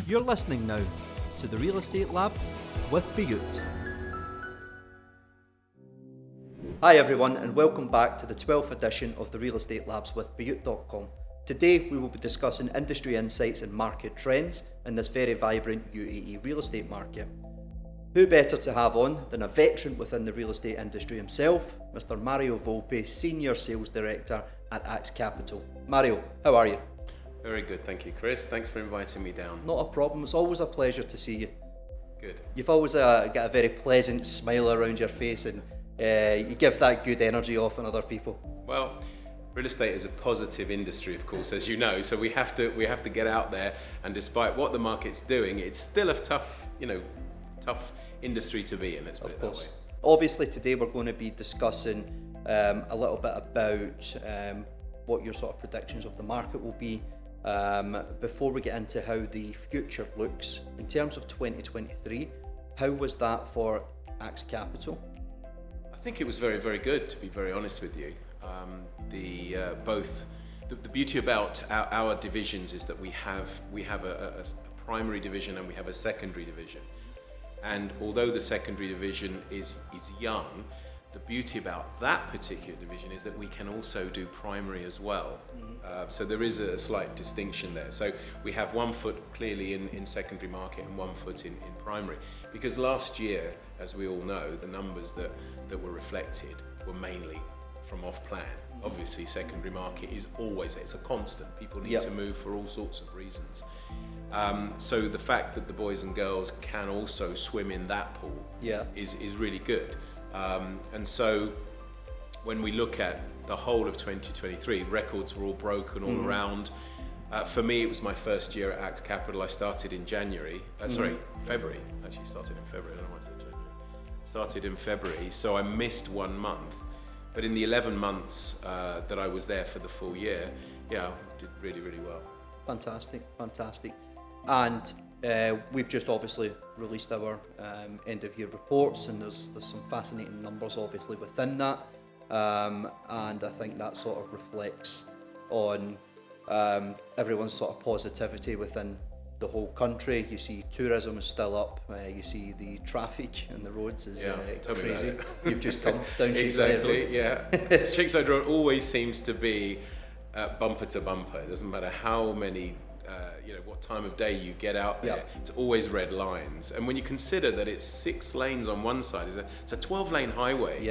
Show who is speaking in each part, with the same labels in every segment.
Speaker 1: You're listening now to the Real Estate Lab with Bayut. Hi everyone, and welcome back to the 12th edition of the Real Estate Labs with Bayut.com. Today we will be discussing industry insights and market trends in this very vibrant UAE real estate market. Who better to have on than a veteran within the real estate industry himself, Mr. Mario Volpi, Senior Sales Director at Axe Capital. Mario, how are you?
Speaker 2: Very good, thank you, Chris. Thanks for inviting me down.
Speaker 1: Not a problem, it's always a pleasure to see you.
Speaker 2: Good.
Speaker 1: You've always got a very pleasant smile around your face, and you give that good energy off on other people. Well,
Speaker 2: real estate is a positive industry, of course, as you know, so we have to get out there, and despite what the market's doing, it's still a tough industry to be in, let's put it that way.
Speaker 1: Obviously today we're going to be discussing a little bit about what your sort of predictions of the market will be. Before we get into how the future looks, in terms of 2023, how was that for Axe Capital?
Speaker 2: I think it was very, very good, to be very honest with you. The beauty about our divisions is that we have a primary division and we have a secondary division. And although the secondary division is young, the beauty about that particular division is that we can also do primary as well. So there is a slight distinction there. So we have 1 foot clearly in secondary market and 1 foot in primary. Because last year, as we all know, the numbers that were reflected were mainly from off-plan. Obviously, secondary market is always, it's a constant. People need to move for all sorts of reasons. So the fact that the boys and girls can also swim in that pool is really good. And so when we look at the whole of 2023, records were all broken all around. For me, it was my first year at Axe Capital. I started in February. Actually started in February, I don't know why I said January. Started in February, so I missed 1 month. But in the 11 months that I was there for the full year, I did really, really well.
Speaker 1: Fantastic. And we've just obviously released our end of year reports, and there's some fascinating numbers obviously within that, and I think that sort of reflects on everyone's sort of positivity within the whole country. You see tourism is still up, you see the traffic on the roads is crazy. You've just come down Checkside Road.
Speaker 2: Exactly, yeah. Checkside Road always seems to be bumper to bumper. It doesn't matter how many what time of day you get out there, it's always red lines. And when you consider that it's 6 lanes on one side, it's a 12-lane highway.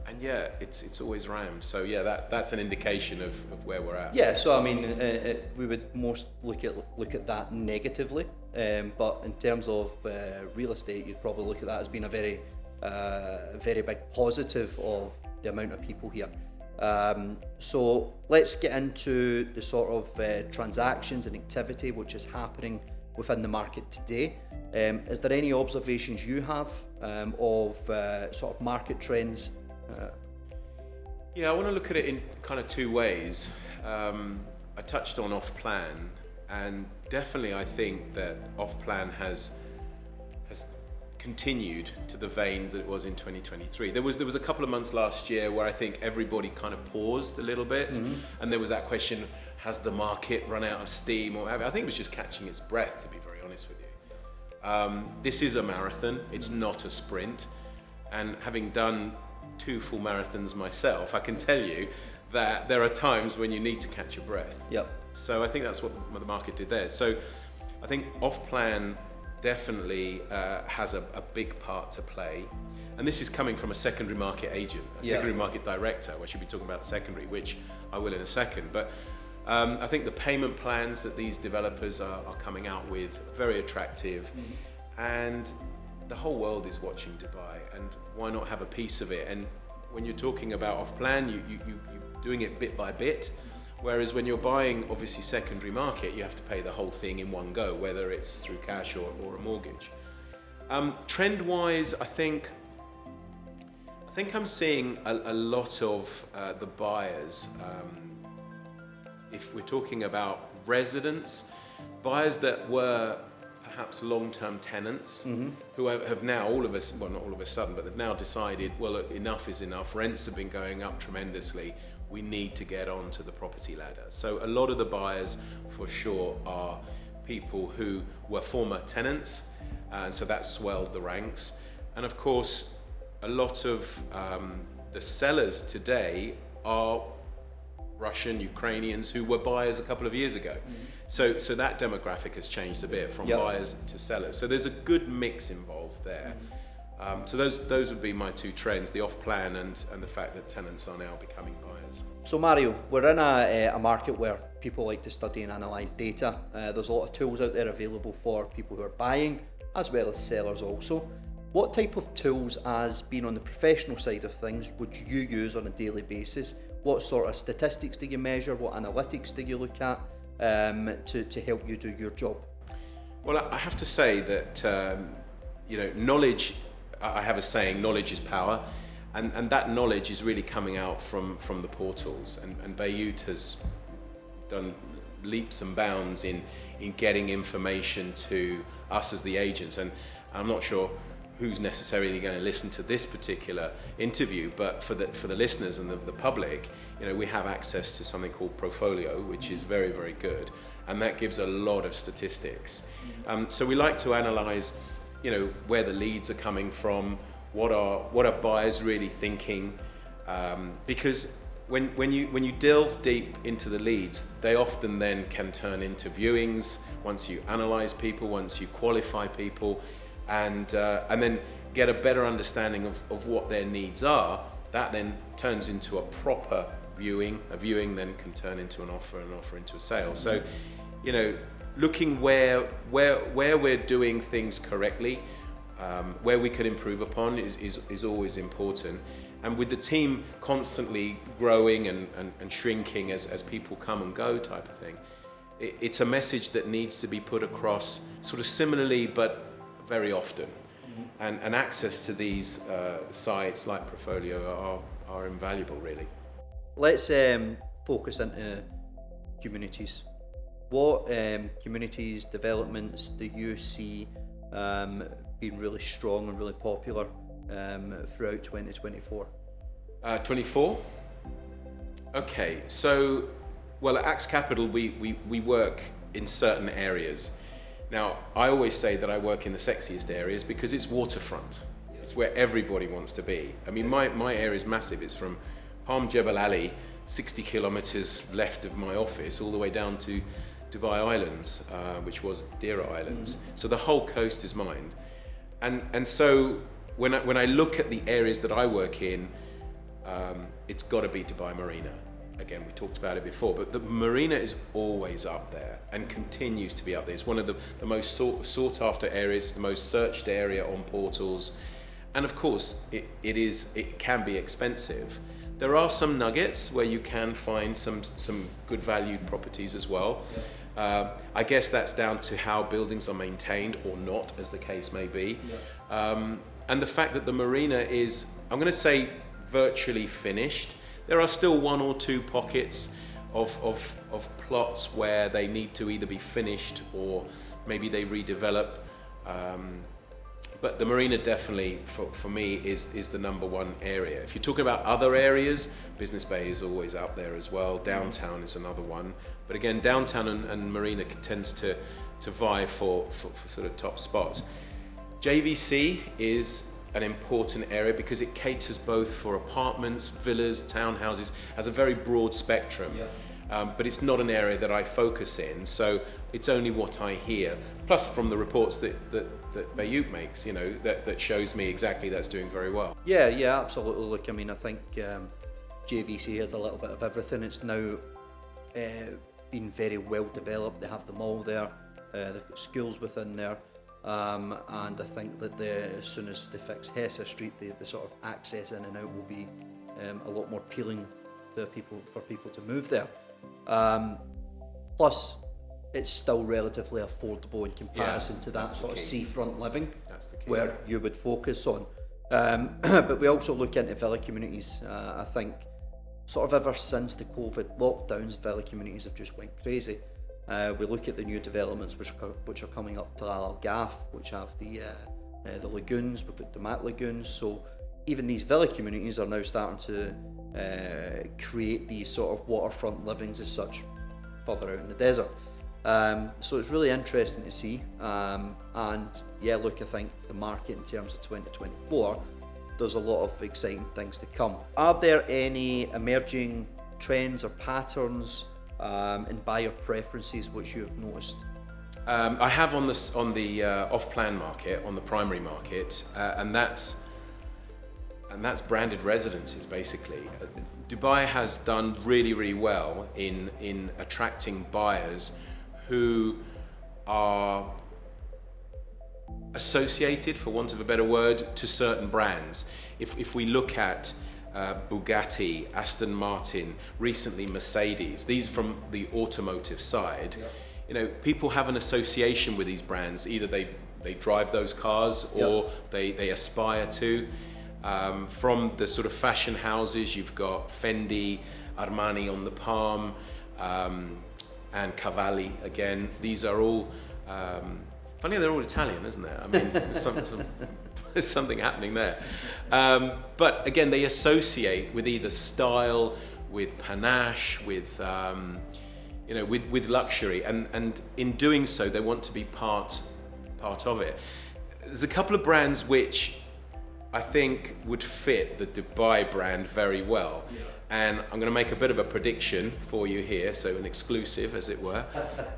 Speaker 2: And it's always rammed. So that's an indication of where we're at.
Speaker 1: Yeah, so I mean, we would most look at that negatively, but in terms of real estate, you'd probably look at that as being a very big positive of the amount of people here. So let's get into the sort of transactions and activity which is happening within the market today. Is there any observations you have of sort of market trends?
Speaker 2: I want to look at it in kind of 2 ways. I touched on off-plan, and definitely I think that off-plan has continued to the vein that it was in 2023. There was a couple of months last year where I think everybody kind of paused a little bit, and there was that question: has the market run out of steam, or I think it was just catching its breath, to be very honest with you. This is a marathon; it's not a sprint. And having done 2 full marathons myself, I can tell you that there are times when you need to catch your breath. So I think that's what the market did there. So I think off-plan definitely has a big part to play, and this is coming from a secondary market agent, secondary market director. We should be talking about secondary, which I will in a second. But I think the payment plans that these developers are coming out with are very attractive, and the whole world is watching Dubai, and why not have a piece of it? And when you're talking about off-plan, you're doing it bit by bit. Whereas when you're buying, obviously, secondary market, you have to pay the whole thing in one go, whether it's through cash or a mortgage. Trend-wise, I think I'm seeing a lot of the buyers, if we're talking about residents, buyers that were perhaps long-term tenants who have now not all of a sudden, but they've now decided, well, look, enough is enough. Rents have been going up tremendously. We need to get onto the property ladder. So a lot of the buyers, for sure, are people who were former tenants, and so that swelled the ranks. And of course, a lot of the sellers today are Russian, Ukrainians who were buyers a couple of years ago. So that demographic has changed a bit from buyers to sellers. So there's a good mix involved there. So those would be my two trends, the off-plan and the fact that tenants are now becoming buyers.
Speaker 1: So Mario, we're in a market where people like to study and analyse data. There's a lot of tools out there available for people who are buying as well as sellers also. What type of tools, as being on the professional side of things, would you use on a daily basis? What sort of statistics do you measure? What analytics do you look at to help you do your job?
Speaker 2: Well, I have to say that knowledge. I have a saying: knowledge is power, and that knowledge is really coming out from the portals. And Bayut has done leaps and bounds in getting information to us as the agents. And I'm not sure who's necessarily going to listen to this particular interview, but for the listeners and the public, we have access to something called Profolio, which is very, very good, and that gives a lot of statistics. So we like to analyze, where the leads are coming from, what are buyers really thinking, because when you delve deep into the leads, they often then can turn into viewings once you analyze people, once you qualify people, and then get a better understanding of what their needs are. That then turns into a proper viewing. A viewing then can turn into an offer, and an offer into a sale. So, looking where we're doing things correctly, where we could improve upon is always important. And with the team constantly growing and shrinking as people come and go type of thing, it's a message that needs to be put across sort of similarly but very often. And access to these sites like Profolio are invaluable, really.
Speaker 1: Let's focus into communities. What communities, developments do you see being really strong and really popular throughout 2024?
Speaker 2: 24? Okay, so, well, at Axe Capital, we work in certain areas. Now, I always say that I work in the sexiest areas because it's waterfront. It's where everybody wants to be. I mean, my area is massive. It's from Palm Jebel Ali, 60 kilometers left of my office, all the way down to Dubai Islands, which was Deira Islands. So the whole coast is mine. And so when I look at the areas that I work in, it's got to be Dubai Marina. Again, we talked about it before, but the marina is always up there and continues to be up there. It's one of the most sought after areas, the most searched area on portals. And of course, it can be expensive. There are some nuggets where you can find some good valued properties as well. I guess that's down to how buildings are maintained or not, as the case may be. And the fact that the marina is, I'm going to say, virtually finished. There are still one or two pockets of plots where they need to either be finished or maybe they redevelop. But the marina definitely, for me, is the number one area. If you're talking about other areas, Business Bay is always up there as well. Downtown is another one. But again, downtown and marina tends to vie for sort of top spots. JVC is an important area because it caters both for apartments, villas, townhouses, has a very broad spectrum. But it's not an area that I focus in, so it's only what I hear. Plus from the reports that Bayut makes, that shows me exactly that's doing very well.
Speaker 1: Yeah, absolutely. Look, I mean, I think JVC has a little bit of everything. It's now been very well developed. They have the mall there, they've got schools within there. And I think that as soon as they fix Hesse Street, the sort of access in and out will be a lot more appealing to for people to move there. Plus, it's still relatively affordable in comparison to that sort of seafront living where you would focus on. But we also look into villa communities. I think sort of ever since the COVID lockdowns, villa communities have just went crazy. We look at the new developments which are coming up to Al Gaff, which have the lagoons. We've got the Mat lagoons. So even these villa communities are now starting to create these sort of waterfront livings as such further out in the desert. So it's really interesting to see. And yeah, look, I think the market in terms of 2024, there's a lot of exciting things to come. Are there any emerging trends or patterns in buyer preferences which you have noticed?
Speaker 2: I have on the off-plan market, on the primary market, and that's branded residences basically. Dubai has done really, really well in attracting buyers who are associated, for want of a better word, to certain brands. If we look at Bugatti, Aston Martin, recently Mercedes, these from the automotive side, you know, people have an association with these brands. Either they drive those cars or they aspire to. From the sort of fashion houses, you've got Fendi, Armani on the palm, and Cavalli again. These are all, funny, they're all Italian, isn't there? I mean, there's something happening there. But again, they associate with either style, with panache, with with luxury, and in doing so, they want to be part of it. There's a couple of brands which I think would fit the Dubai brand very well. Yeah. And I'm going to make a bit of a prediction for you here, so an exclusive, as it were.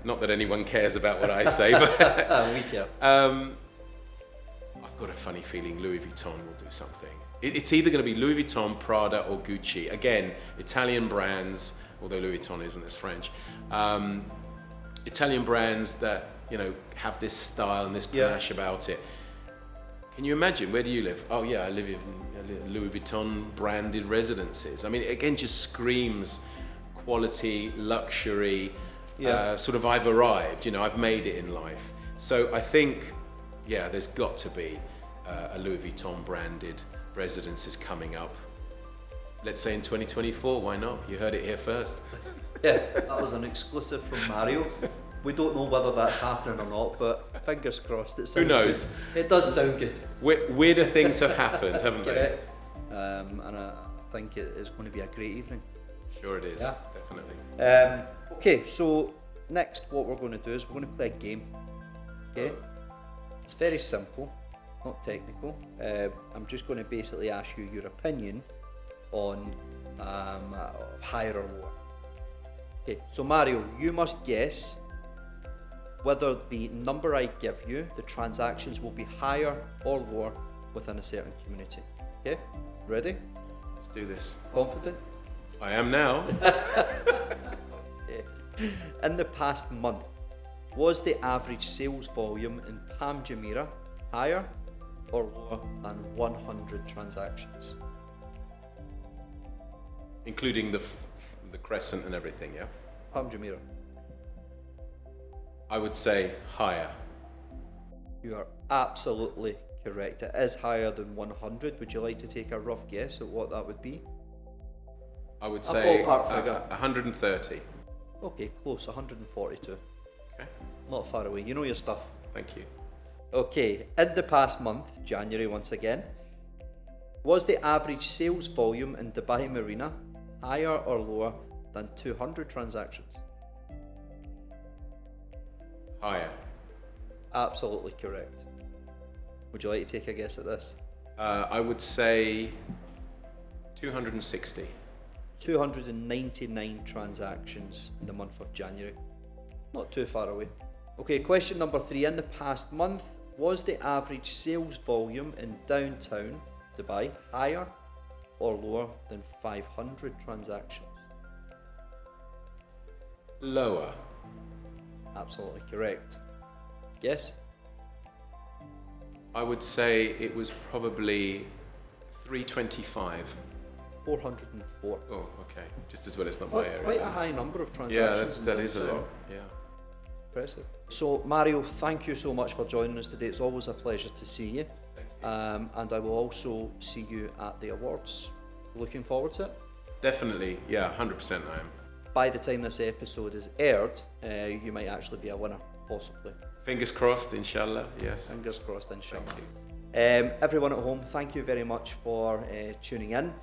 Speaker 2: Not that anyone cares about what I say, but
Speaker 1: we care.
Speaker 2: I've got a funny feeling Louis Vuitton will do something. It's either going to be Louis Vuitton, Prada, or Gucci. Again, Italian brands, although Louis Vuitton isn't, it's French. Italian brands that have this style and this panache about it. Can you imagine? Where do you live? Oh yeah, I live in Louis Vuitton branded residences. I mean, it again just screams quality, luxury, sort of I've arrived, I've made it in life. So I think, there's got to be a Louis Vuitton branded residences coming up. Let's say in 2024, why not? You heard it here first.
Speaker 1: Yeah, that was an exclusive from Mario. We don't know whether that's happening or not, but fingers crossed. It sounds
Speaker 2: Who knows?
Speaker 1: Good. It does sound good.
Speaker 2: Weirder things have happened, haven't they?
Speaker 1: Correct. And I think it is going to be a great evening.
Speaker 2: Sure it is, definitely.
Speaker 1: Okay, so next what we're going to do is we're going to play a game. Okay? It's very simple, not technical. I'm just going to basically ask you your opinion on higher or lower. Okay, so Mario, you must guess whether the number I give you, the transactions will be higher or lower within a certain community. Okay, ready?
Speaker 2: Let's do this.
Speaker 1: Confident?
Speaker 2: I am now.
Speaker 1: Okay. In the past month, was the average sales volume in Palm Jumeirah higher or lower than 100 transactions?
Speaker 2: Including the crescent and everything, yeah?
Speaker 1: Palm Jumeirah.
Speaker 2: I would say higher.
Speaker 1: You are absolutely correct. It is higher than 100. Would you like to take a rough guess at what that would be?
Speaker 2: I would say
Speaker 1: ballpark figure.
Speaker 2: 130.
Speaker 1: Okay, close, 142.
Speaker 2: Okay.
Speaker 1: Not far away. You know your stuff.
Speaker 2: Thank you.
Speaker 1: Okay, in the past month, January once again, was the average sales volume in Dubai Marina higher or lower than 200 transactions?
Speaker 2: Higher.
Speaker 1: Absolutely correct. Would you like to take a guess at this?
Speaker 2: I would say 260.
Speaker 1: 299 transactions in the month of January. Not too far away. Okay, question number 3. In the past month, was the average sales volume in downtown Dubai higher or lower than 500 transactions?
Speaker 2: Lower.
Speaker 1: Absolutely correct. Guess?
Speaker 2: I would say it was probably 325.
Speaker 1: 404.
Speaker 2: Oh, okay. Just as well it's not my area.
Speaker 1: Quite a high number of transactions.
Speaker 2: Yeah, that is a lot. Yeah.
Speaker 1: Impressive. So Mario, thank you so much for joining us today. It's always a pleasure to see you.
Speaker 2: Thank you.
Speaker 1: And I will also see you at the awards. Looking forward to it?
Speaker 2: Definitely, yeah, 100% I am.
Speaker 1: By the time this episode is aired, you might actually be a winner, possibly.
Speaker 2: Fingers crossed, inshallah, yes.
Speaker 1: Fingers crossed, inshallah.
Speaker 2: Thank you.
Speaker 1: Everyone at home, thank you very much for tuning in.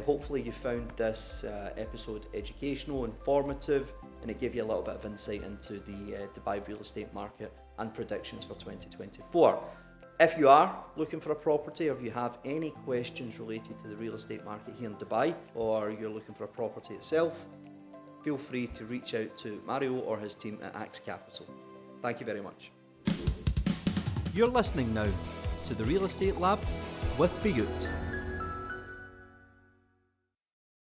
Speaker 1: Hopefully you found this episode educational, informative, and it gave you a little bit of insight into the Dubai real estate market and predictions for 2024. If you are looking for a property, or if you have any questions related to the real estate market here in Dubai, or you're looking for a property itself, feel free to reach out to Mario or his team at Axe Capital. Thank you very much.
Speaker 3: You're listening now to the Real Estate Lab with Bayut.